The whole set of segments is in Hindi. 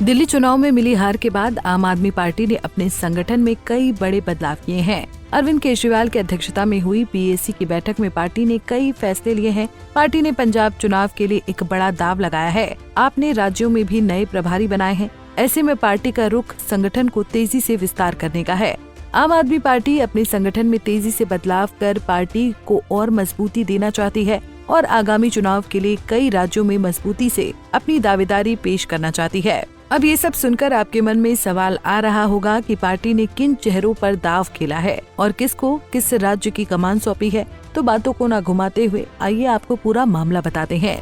दिल्ली चुनाव में मिली हार के बाद आम आदमी पार्टी ने अपने संगठन में कई बड़े बदलाव किए हैं। अरविंद केजरीवाल की अध्यक्षता में हुई पीएसी की बैठक में पार्टी ने कई फैसले लिए हैं। पार्टी ने पंजाब चुनाव के लिए एक बड़ा दाव लगाया है। आपने राज्यों में भी नए प्रभारी बनाए हैं। ऐसे में पार्टी का रुख संगठन को तेजी से विस्तार करने का है। आम आदमी पार्टी अपने संगठन में तेजी से बदलाव कर पार्टी को और मजबूती देना चाहती है और आगामी चुनाव के लिए कई राज्यों में मजबूती से अपनी दावेदारी पेश करना चाहती है। अब ये सब सुनकर आपके मन में सवाल आ रहा होगा कि पार्टी ने किन चेहरों पर दाव खेला है और किसको किस राज्य की कमान सौंपी है। तो बातों को न घुमाते हुए आइए आपको पूरा मामला बताते हैं।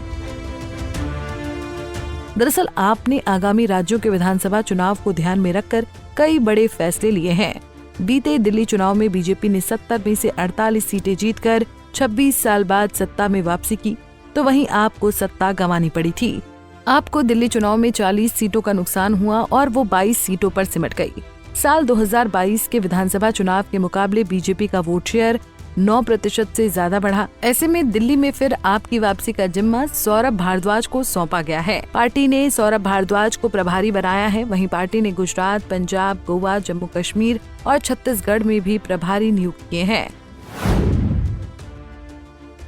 दरअसल आपने आगामी राज्यों के विधानसभा चुनाव को ध्यान में रखकर कई बड़े फैसले लिए हैं। बीते दिल्ली चुनाव में बीजेपी ने 70 में से 48 सीटें जीतकर 26 साल बाद सत्ता में वापसी की, तो वहीं आपको सत्ता गंवानी पड़ी थी। आपको दिल्ली चुनाव में 40 सीटों का नुकसान हुआ और वो 22 सीटों पर सिमट गई। साल 2022 के विधानसभा चुनाव के मुकाबले बीजेपी का वोट शेयर 9% से ज्यादा बढ़ा। ऐसे में दिल्ली में फिर आपकी वापसी का जिम्मा सौरभ भारद्वाज को सौंपा गया है। पार्टी ने सौरभ भारद्वाज को प्रभारी बनाया है। वहीं पार्टी ने गुजरात, पंजाब, गोवा, जम्मू कश्मीर और छत्तीसगढ़ में भी प्रभारी नियुक्त किए हैं।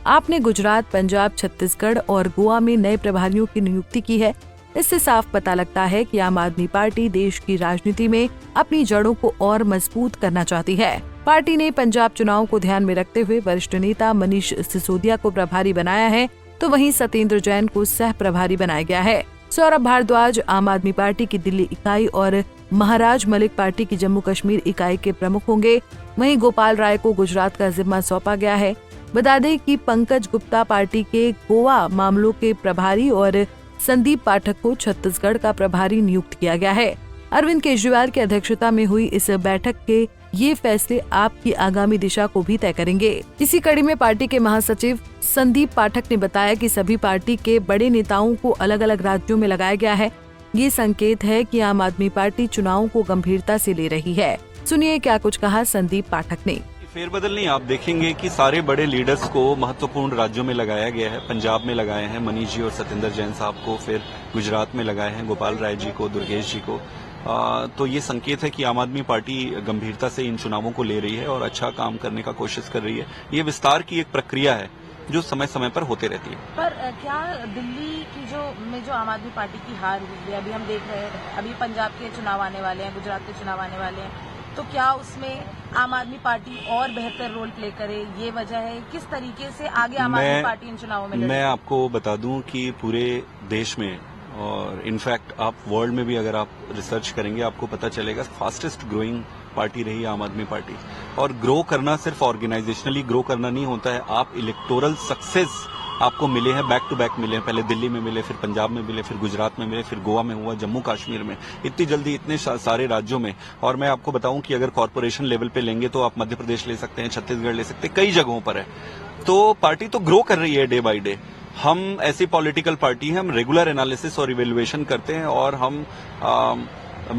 आपने गुजरात, पंजाब, छत्तीसगढ़ और गोवा में नए प्रभारियों की नियुक्ति की है। इससे साफ पता लगता है कि आम आदमी पार्टी देश की राजनीति में अपनी जड़ों को और मजबूत करना चाहती है। पार्टी ने पंजाब चुनाव को ध्यान में रखते हुए वरिष्ठ नेता मनीष सिसोदिया को प्रभारी बनाया है, तो वहीं सत्येंद्र जैन को सह प्रभारी बनाया गया है। सौरभ भारद्वाज आम आदमी पार्टी की दिल्ली इकाई और महाराज मलिक पार्टी की जम्मू कश्मीर इकाई के प्रमुख होंगे। वहीं गोपाल राय को गुजरात का जिम्मा सौंपा गया है। बता दें कि पंकज गुप्ता पार्टी के गोवा मामलों के प्रभारी और संदीप पाठक को छत्तीसगढ़ का प्रभारी नियुक्त किया गया है। अरविंद केजरीवाल की अध्यक्षता में हुई इस बैठक के ये फैसले आपकी आगामी दिशा को भी तय करेंगे। इसी कड़ी में पार्टी के महासचिव संदीप पाठक ने बताया कि सभी पार्टी के बड़े नेताओं को अलग अलग राज्यों में लगाया गया है। ये संकेत है कि आम आदमी पार्टी चुनावों को गंभीरता से ले रही है। सुनिए क्या कुछ कहा संदीप पाठक ने। फेरबदल नहीं, आप देखेंगे कि सारे बड़े लीडर्स को महत्वपूर्ण राज्यों में लगाया गया है। पंजाब में लगाए हैं मनीष जी और सत्येंद्र जैन साहब को, फिर गुजरात में लगाए हैं गोपाल राय जी को, दुर्गेश जी को। तो ये संकेत है कि आम आदमी पार्टी गंभीरता से इन चुनावों को ले रही है और अच्छा काम करने का कोशिश कर रही है। ये विस्तार की एक प्रक्रिया है जो समय समय पर होते रहती है। पर क्या दिल्ली की जो आम आदमी पार्टी की हार हुई है, अभी हम देख रहे हैं, अभी पंजाब के चुनाव आने वाले हैं, गुजरात के चुनाव आने वाले हैं, तो क्या उसमें आम आदमी पार्टी और बेहतर रोल प्ले करे, ये वजह है? किस तरीके से आगे आम आदमी पार्टी इन चुनावों में लड़े? मैं आपको बता दूं कि पूरे देश में और इनफैक्ट आप वर्ल्ड में भी अगर आप रिसर्च करेंगे आपको पता चलेगा फास्टेस्ट ग्रोइंग पार्टी रही आम आदमी पार्टी। और ग्रो करना सिर्फ ऑर्गेनाइजेशनली ग्रो करना नहीं होता है, आप इलेक्टोरल सक्सेस आपको मिले हैं, बैक टू बैक मिले हैं। पहले दिल्ली में मिले, फिर पंजाब में मिले, फिर गुजरात में मिले, फिर गोवा में हुआ, जम्मू कश्मीर में, इतनी जल्दी इतने सारे राज्यों में। और मैं आपको बताऊं कि अगर कॉर्पोरेशन लेवल पे लेंगे तो आप मध्य प्रदेश ले सकते हैं, छत्तीसगढ़ ले सकते हैं, कई जगहों पर है। तो पार्टी तो ग्रो कर रही है डे बाय डे। हम ऐसी पॉलिटिकल पार्टी है, हम रेगुलर एनालिसिस और इवेल्युएशन करते हैं और हम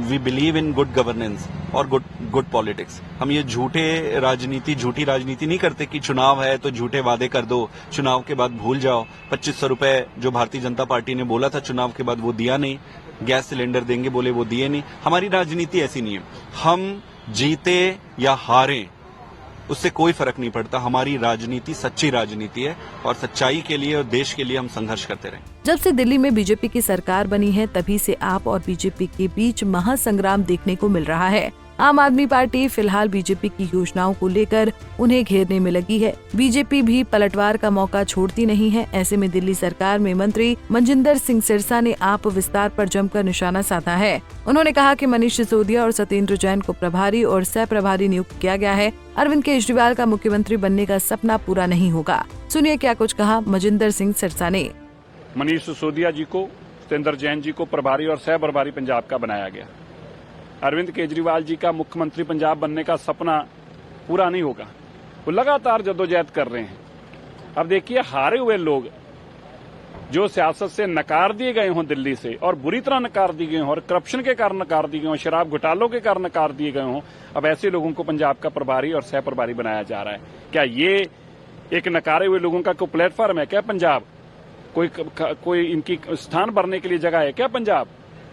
we believe in good governance और गुड पॉलिटिक्स। हम ये झूठी राजनीति नहीं करते कि चुनाव है तो झूठे वादे कर दो, चुनाव के बाद भूल जाओ। 2500 रुपए जो भारतीय जनता पार्टी ने बोला था चुनाव के बाद वो दिया नहीं, गैस सिलेंडर देंगे बोले वो दिए नहीं। हमारी राजनीति ऐसी नहीं है। हम जीते या हारें उससे कोई फर्क नहीं पड़ता। हमारी राजनीति सच्ची राजनीति है और सच्चाई के लिए और देश के लिए हम संघर्ष करते रहें। जब से दिल्ली में बीजेपी की सरकार बनी है तभी से आप और बीजेपी के बीच महासंग्राम देखने को मिल रहा है। आम आदमी पार्टी फिलहाल बीजेपी की योजनाओं को लेकर उन्हें घेरने में लगी है। बीजेपी भी पलटवार का मौका छोड़ती नहीं है। ऐसे में दिल्ली सरकार में मंत्री मनजिंदर सिंह सिरसा ने आप विस्तार पर जमकर निशाना साधा है। उन्होंने कहा कि मनीष सिसोदिया और सत्येंद्र जैन को प्रभारी और सह प्रभारी नियुक्त किया गया है। अरविंद केजरीवाल का मुख्यमंत्री बनने का सपना पूरा नहीं होगा। सुनिए क्या कुछ कहा मनजिंदर सिंह सिरसा ने। मनीष सिसोदिया जी को, सत्येंद्र जैन जी को प्रभारी और सह प्रभारी पंजाब का बनाया गया। अरविंद केजरीवाल जी का मुख्यमंत्री पंजाब बनने का सपना पूरा नहीं होगा। वो लगातार जद्दोजहद कर रहे हैं। अब देखिए, हारे हुए लोग जो सियासत से नकार दिए गए हों दिल्ली से, और बुरी तरह नकार दिए गए हों, और करप्शन के कारण नकार दिए गए हों, शराब घोटालों के कारण नकार दिए गए हों, अब ऐसे लोगों को पंजाब का प्रभारी और सह प्रभारी बनाया जा रहा है। क्या ये एक नकारे हुए लोगों का कोई प्लेटफॉर्म है क्या पंजाब? कोई इनकी स्थान भरने के लिए जगह है क्या पंजाब?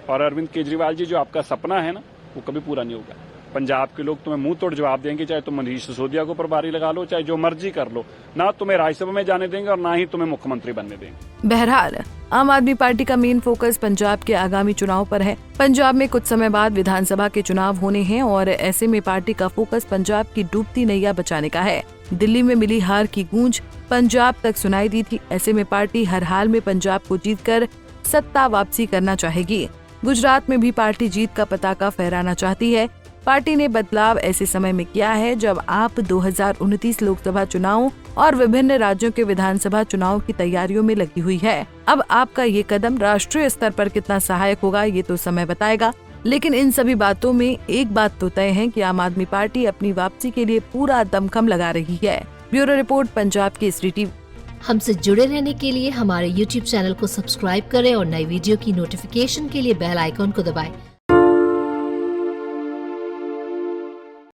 और अरविंद केजरीवाल जी, जो आपका सपना है ना, वो कभी पूरा नहीं होगा। पंजाब के लोग तुम्हें मुंह तोड़ जवाब देंगे, चाहे तुम मनीष सिसोदिया को प्रभारी लगा लो, चाहे जो मर्जी कर लो, ना तुम्हें राज्यसभा में जाने देंगे और ना ही तुम्हें मुख्यमंत्री बनने देंगे। बहरहाल आम आदमी पार्टी का मेन फोकस पंजाब के आगामी चुनाव पर है। पंजाब में कुछ समय बाद विधानसभा के चुनाव होने हैं और ऐसे में पार्टी का फोकस पंजाब की डूबती नैया बचाने का है। दिल्ली में मिली हार की गूंज पंजाब तक सुनाई दी थी। ऐसे में पार्टी हर हाल में पंजाब को जीतकर सत्ता वापसी करना चाहेगी। गुजरात में भी पार्टी जीत का पताका फहराना चाहती है। पार्टी ने बदलाव ऐसे समय में किया है जब आप 2029 लोकसभा चुनाव और विभिन्न राज्यों के विधानसभा चुनाव की तैयारियों में लगी हुई है। अब आपका ये कदम राष्ट्रीय स्तर पर कितना सहायक होगा ये तो समय बताएगा, लेकिन इन सभी बातों में एक बात तो तय है कि आम आदमी पार्टी अपनी वापसी के लिए पूरा दमखम लगा रही है। Bureau report, Punjab Kesari TV. हमसे जुड़े रहने के लिए हमारे YouTube चैनल को सब्सक्राइब करें और नई वीडियो की नोटिफिकेशन के लिए बेल आइकॉन को दबाएं।